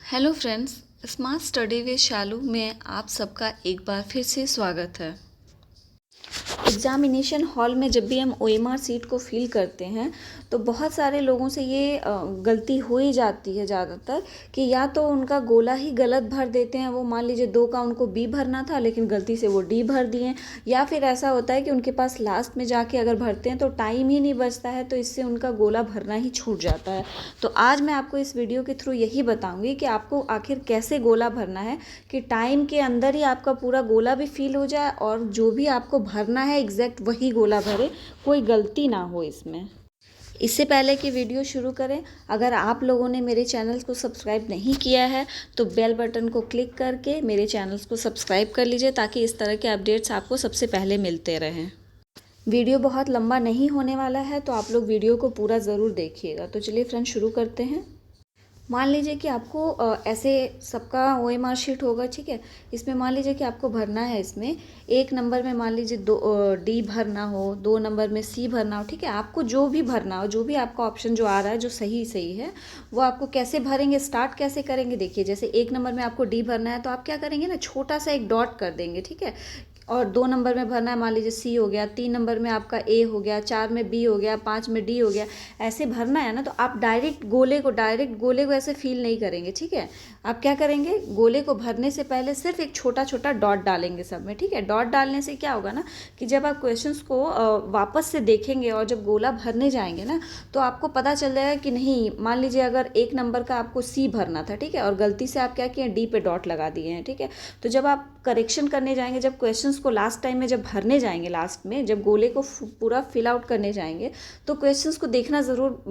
Hello friends, smart study with Shalu में आप सबका एक बार फिर से स्वागत है। एग्ज़ामिनेशन हॉल में जब भी हम ओएमआर सीट को फिल करते हैं तो बहुत सारे लोगों से ये गलती हो ही जाती है ज़्यादातर कि या तो उनका गोला ही गलत भर देते हैं। वो मान लीजिए 2 का उनको बी भरना था लेकिन गलती से वो डी भर दिए, या फिर ऐसा होता है कि उनके पास लास्ट में जाके अगर भरते हैं तो टाइम ही नहीं बचता है, तो इससे उनका गोला भरना ही छूट जाता है। तो आज मैं आपको इस वीडियो के थ्रू यही बताऊँगी कि आपको आखिर कैसे गोला भरना है कि टाइम के अंदर ही आपका पूरा गोला भी फिल हो जाए और जो भी आपको भरना है एग्जैक्ट वही गोला भरे, कोई गलती ना हो इसमें। इससे पहले कि वीडियो शुरू करें, अगर आप लोगों ने मेरे चैनल को सब्सक्राइब नहीं किया है तो बेल बटन को क्लिक करके मेरे चैनल्स को सब्सक्राइब कर लीजिए ताकि इस तरह के अपडेट्स आपको सबसे पहले मिलते रहें। वीडियो बहुत लंबा नहीं होने वाला है तो आप लोग वीडियो को पूरा ज़रूर देखिएगा। तो चलिए फ्रेंड शुरू करते हैं। मान लीजिए कि आपको ऐसे सबका ओएमआर शीट होगा, ठीक है। इसमें मान लीजिए कि आपको भरना है, इसमें 1 नंबर में मान लीजिए डी भरना हो, 2 नंबर में सी भरना हो, ठीक है। आपको जो भी भरना हो, जो भी आपका ऑप्शन जो आ रहा है जो सही सही है वो आपको कैसे भरेंगे, स्टार्ट कैसे करेंगे। देखिए जैसे 1 नंबर में आपको डी भरना है तो आप क्या करेंगे ना, छोटा सा एक डॉट कर देंगे, ठीक है। और 2 नंबर में भरना है, मान लीजिए सी हो गया, 3 नंबर में आपका ए हो गया, 4 में बी हो गया, 5 में डी हो गया। ऐसे भरना है ना, तो आप डायरेक्ट गोले को ऐसे फील नहीं करेंगे, ठीक है। आप क्या करेंगे, गोले को भरने से पहले सिर्फ एक छोटा छोटा डॉट डालेंगे सब में, ठीक है। डॉट डालने से क्या होगा ना कि जब आप क्वेश्चंस को वापस से देखेंगे और जब गोला भरने जाएंगे ना तो आपको पता चल जाएगा कि नहीं, मान लीजिए अगर 1 नंबर का आपको सी भरना था, ठीक है, और गलती से आप क्या किए, डी पे डॉट लगा दिए हैं, ठीक है। तो जब आप करेक्शन करने जाएंगे, जब क्वेश्चंस को लास्ट टाइम में जब भरने जाएंगे, लास्ट में जब गोले को पूरा फिल आउट करने जाएंगे तो क्वेश्चंस को देखना ज़रूर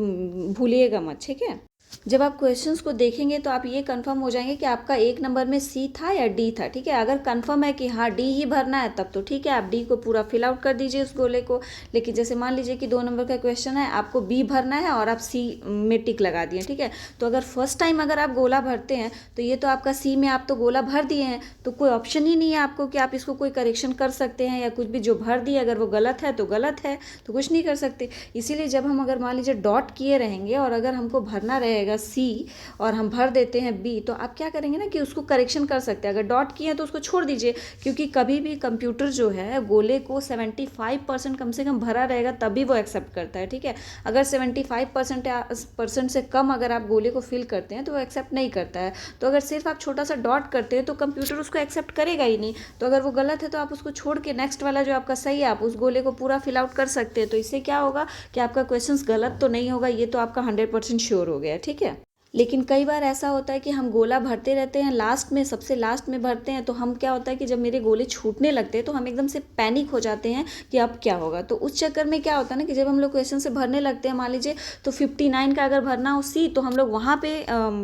भूलिएगा मत, ठीक है। जब आप क्वेश्चंस को देखेंगे तो आप ये कंफर्म हो जाएंगे कि आपका 1 नंबर में सी था या डी था, ठीक है। अगर कंफर्म है कि हाँ डी ही भरना है तब तो ठीक है, आप डी को पूरा फिल आउट कर दीजिए उस गोले को। लेकिन जैसे मान लीजिए कि 2 नंबर का क्वेश्चन है, आपको बी भरना है और आप सी में टिक लगा दिए, ठीक है। तो अगर फर्स्ट टाइम अगर आप गोला भरते हैं तो ये तो आपका सी में आप तो गोला भर दिए हैं, तो कोई ऑप्शन ही नहीं है आपको कि आप इसको कोई करेक्शन कर सकते हैं या कुछ भी। जो भर दिए अगर वो गलत है तो गलत है, तो कुछ नहीं कर सकते। इसीलिए जब हम अगर मान लीजिए डॉट किए रहेंगे और अगर हमको भरना रहेगा सी और हम भर देते हैं बी, तो आप क्या करेंगे ना कि उसको करेक्शन कर सकते हैं। अगर डॉट किए हैं तो उसको छोड़ दीजिए, क्योंकि कभी भी कंप्यूटर जो है गोले को 75% कम से कम भरा रहेगा तभी वो एक्सेप्ट करता है, ठीक है। अगर 75% से कम अगर आप गोले को फिल करते हैं तो वो एक्सेप्ट नहीं करता है। तो अगर सिर्फ आप छोटा सा डॉट करते हैं तो कंप्यूटर उसको एक्सेप्ट करेगा ही नहीं। तो अगर वो गलत है तो आप उसको छोड़ के नेक्स्ट वाला जो आपका सही है आप उस गोले को पूरा फिल आउट कर सकते हैं। तो इससे क्या होगा कि आपका क्वेश्चन गलत तो नहीं होगा, ये तो आपका 100% श्योर हो गया, ठीक है। लेकिन कई बार ऐसा होता है कि हम गोला भरते रहते हैं, लास्ट में सबसे लास्ट में भरते हैं, तो हम क्या होता है कि जब मेरे गोले छूटने लगते हैं तो हम एकदम से पैनिक हो जाते हैं कि अब क्या होगा। तो उस चक्कर में क्या होता है ना कि जब हम लोग क्वेश्चन से भरने लगते हैं, मान लीजिए तो 59 का अगर भरना हो सी, तो हम लोग वहाँ पे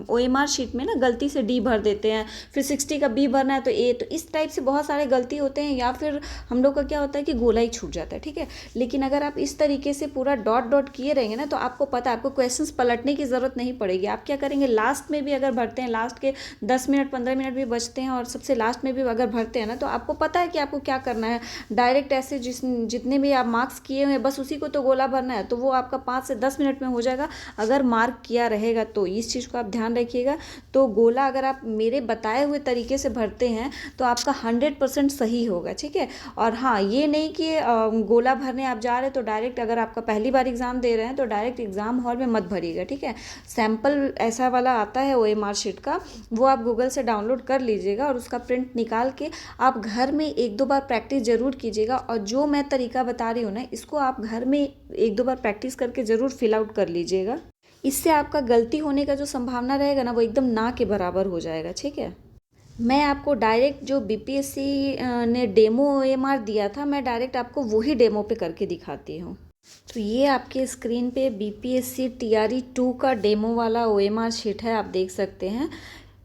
ओएमआर शीट में ना गलती से डी भर देते हैं, फिर 60 का बी भरना है तो ए। तो इस टाइप से बहुत सारे गलती होते हैं, या फिर हम लोग का क्या होता है कि गोला ही छूट जाता है, ठीक है। लेकिन अगर आप इस तरीके से पूरा डॉट डॉट किए रहेंगे ना तो आपको पता है, आपको क्वेश्चन पलटने की ज़रूरत नहीं पड़ेगी। आप क्या करेंगे, लास्ट में भी अगर भरते हैं, लास्ट के 10 मिनट 15 मिनट भी बचते हैं और सबसे लास्ट में भी अगर भरते हैं ना, तो आपको पता है कि आपको क्या करना है। डायरेक्ट ऐसे जितने भी आप मार्क्स किए हुए हैं बस उसी को तो गोला भरना है, तो वो आपका 5 से 10 मिनट में हो जाएगा अगर मार्क किया रहेगा तो। इस चीज़ को आप ध्यान रखिएगा। तो गोला अगर आप मेरे बताए हुए तरीके से भरते हैं तो आपका 100% सही होगा, ठीक है। और हाँ, ये नहीं कि गोला भरने आप जा रहे हैं तो डायरेक्ट, अगर आपका पहली बार एग्ज़ाम दे रहे हैं तो डायरेक्ट एग्ज़ाम हॉल में मत भरिएगा, ठीक है। सैम्पल ऐसा वाला आता है ओएमआर शीट का, वो आप गूगल से डाउनलोड कर लीजिएगा और उसका प्रिंट निकाल के आप घर में 1-2 बार प्रैक्टिस ज़रूर कीजिएगा। और जो मैं तरीका बता रही हूँ ना, इसको आप घर में 1-2 बार प्रैक्टिस करके ज़रूर फिल आउट कर लीजिएगा। इससे आपका गलती होने का जो संभावना रहेगा ना वो एकदम ना के बराबर हो जाएगा, ठीक है। मैं आपको डायरेक्ट जो बीपीएससी ने डेमो ओएमआर दिया था, मैं डायरेक्ट आपको वही डेमो पे करके दिखाती हूँ। तो ये आपके स्क्रीन पे बीपीएससी टीआरई 2 का डेमो वाला ओएमआर शीट है, आप देख सकते हैं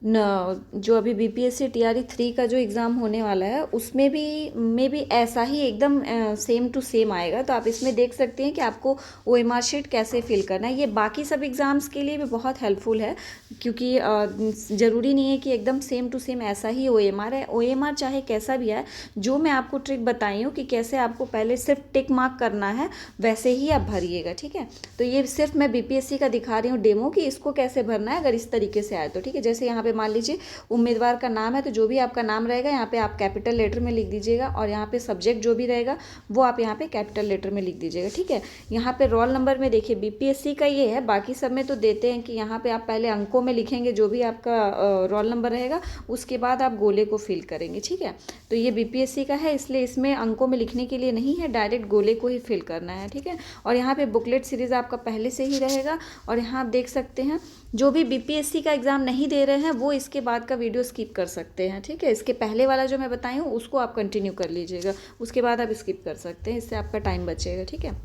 न। जो अभी बीपीएससी टीआरई 3 का जो एग्ज़ाम होने वाला है उसमें भी ऐसा ही एकदम सेम टू सेम आएगा। तो आप इसमें देख सकते हैं कि आपको ओएमआर शीट कैसे फिल करना है। ये बाकी सब एग्ज़ाम्स के लिए भी बहुत हेल्पफुल है, क्योंकि ज़रूरी नहीं है कि एकदम सेम टू सेम ऐसा ही ओएमआर है। ओएमआर चाहे कैसा भी है, जो मैं आपको ट्रिक बताई हूँ कि कैसे आपको पहले सिर्फ टिक मार्क करना है वैसे ही आप भरिएगा, ठीक है। तो ये सिर्फ मैं बीपीएससी का दिखा रही हूँ डेमो कि इसको कैसे भरना है अगर इस तरीके से आए तो, ठीक है। जैसे यहाँ पे मान लीजिए उम्मीदवार का नाम है, तो जो भी आपका नाम रहेगा यहाँ पे आप कैपिटल लेटर में लिख दीजिएगा, और यहाँ पे सब्जेक्ट जो भी रहेगा वो आप यहाँ पे कैपिटल लेटर में लिख दीजिएगा, ठीक है। यहाँ पे रोल नंबर में देखिए बीपीएससी का ये है, बाकी सब में तो देते हैं कि यहाँ पे आप पहले अंकों में लिखेंगे जो भी आपका रोल नंबर रहेगा, उसके बाद आप गोले को फिल करेंगे, ठीक है। तो ये बीपीएससी का है, इसलिए इसमें अंकों में लिखने के लिए नहीं है, डायरेक्ट गोले को ही फिल करना है, ठीक है। और यहाँ पे बुकलेट सीरीज आपका पहले से ही रहेगा। और यहाँ आप देख सकते हैं जो भी बीपीएससी का एग्ज़ाम नहीं दे रहे हैं वो इसके बाद का वीडियो स्किप कर सकते हैं, ठीक है। इसके पहले वाला जो मैं बताई हूँ उसको आप कंटिन्यू कर लीजिएगा, उसके बाद आप स्किप कर सकते हैं, इससे आपका टाइम बचेगा, ठीक है।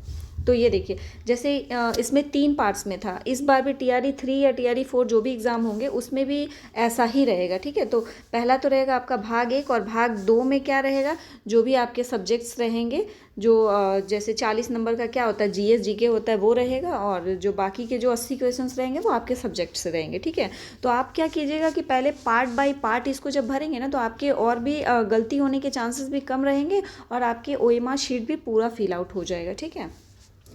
तो ये देखिए जैसे इसमें 3 पार्ट्स में था, इस बार भी TRE 3 या TRE 4 जो भी एग्ज़ाम होंगे उसमें भी ऐसा ही रहेगा, ठीक है। तो पहला तो रहेगा आपका भाग 1, और भाग 2 में क्या रहेगा, जो भी आपके सब्जेक्ट्स रहेंगे, जो जैसे 40 नंबर का क्या होता है GS GK होता है वो रहेगा, और जो बाकी के जो 80 क्वेश्चंस रहेंगे वो आपके सब्जेक्ट से रहेंगे, ठीक है। तो आप क्या कीजिएगा कि पहले पार्ट बाय पार्ट इसको जब भरेंगे ना, तो आपके और भी गलती होने के चांसेस भी कम रहेंगे, और आपके OMR शीट भी पूरा फिल आउट हो जाएगा, ठीक है।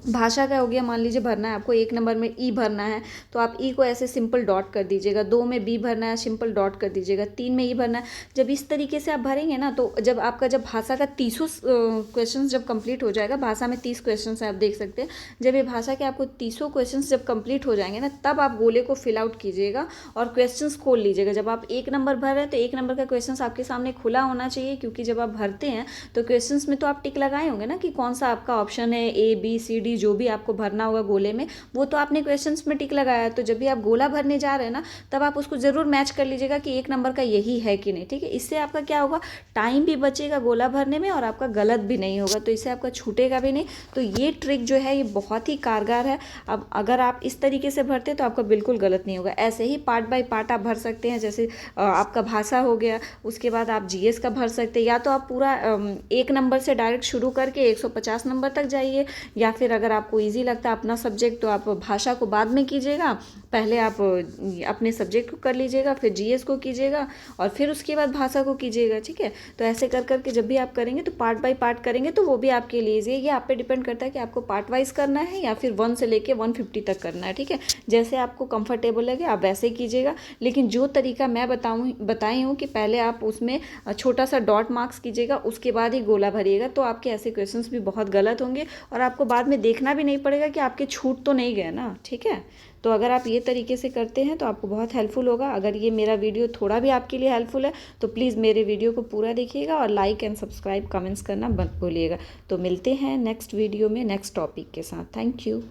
भाषा का हो गया, मान लीजिए भरना है आपको 1 नंबर में ई भरना है, तो आप ई को ऐसे सिंपल डॉट कर दीजिएगा, 2 में बी भरना है सिंपल डॉट कर दीजिएगा, 3 में ई भरना है। जब इस तरीके से आप भरेंगे ना, तो जब आपका जब भाषा का 30 क्वेश्चन जब कंप्लीट हो जाएगा, भाषा में 30 क्वेश्चन है आप देख सकते हैं, जब ये भाषा के आपको 30 क्वेश्चन जब कंप्लीट हो जाएंगे ना, तब आप गोले को फिल आउट कीजिएगा और क्वेश्चन खोल लीजिएगा। जब आप 1 नंबर भर रहे हैं तो 1 नंबर का क्वेश्चन आपके सामने खुला होना चाहिए, क्योंकि जब आप भरते हैं तो क्वेश्चन में तो आप टिक लगाए होंगे ना कि कौन सा आपका ऑप्शन है, ABCD जो भी आपको भरना होगा गोले में, वो तो आपने क्वेश्चंस में टिक लगाया। तो जब भी आप गोला भरने जा रहे हैं ना, तब आप उसको जरूर मैच कर लीजिएगा कि 1 नंबर का यही है कि नहीं, ठीक है। इससे आपका क्या होगा, टाइम भी बचेगा गोला भरने में, और आपका गलत भी नहीं होगा, तो इससे आपका छूटेगा भी नहीं। तो ये ट्रिक जो है ये बहुत ही कारगर है। अब अगर आप इस तरीके से भरते तो आपका बिल्कुल गलत नहीं होगा। ऐसे ही पार्ट बाय पार्ट आप भर सकते हैं, जैसे आपका भाषा हो गया, उसके बाद आप GS का भर सकते हैं, या तो आप पूरा 1 नंबर से डायरेक्ट शुरू करके 150 नंबर तक जाइए, या फिर अगर आपको ईजी लगता है अपना सब्जेक्ट तो आप भाषा को बाद में कीजिएगा, पहले आप अपने सब्जेक्ट को कर लीजिएगा, फिर GS को कीजिएगा, और फिर उसके बाद भाषा को कीजिएगा, ठीक है। तो ऐसे कर करके जब भी आप करेंगे तो पार्ट बाय पार्ट करेंगे तो वो भी आपके लिए ईजी है। ये आप पे डिपेंड करता है कि आपको पार्ट वाइज करना है या फिर 1 से लेके 150 तक करना है, ठीक है। जैसे आपको कंफर्टेबल लगे आप वैसे कीजिएगा, लेकिन जो तरीका मैं बताई हूँ कि पहले आप उसमें छोटा सा डॉट मार्क्स कीजिएगा, उसके बाद ही गोला भरिएगा, तो आपके ऐसे क्वेश्चन भी बहुत गलत होंगे, और आपको बाद में देखना भी नहीं पड़ेगा कि आपके छूट तो नहीं गए ना, ठीक है। तो अगर आप ये तरीके से करते हैं तो आपको बहुत हेल्पफुल होगा। अगर ये मेरा वीडियो थोड़ा भी आपके लिए हेल्पफुल है तो प्लीज़ मेरे वीडियो को पूरा देखिएगा, और लाइक एंड सब्सक्राइब कमेंट्स करना मत भूलिएगा। तो मिलते हैं नेक्स्ट वीडियो में नेक्स्ट टॉपिक के साथ। Thank you.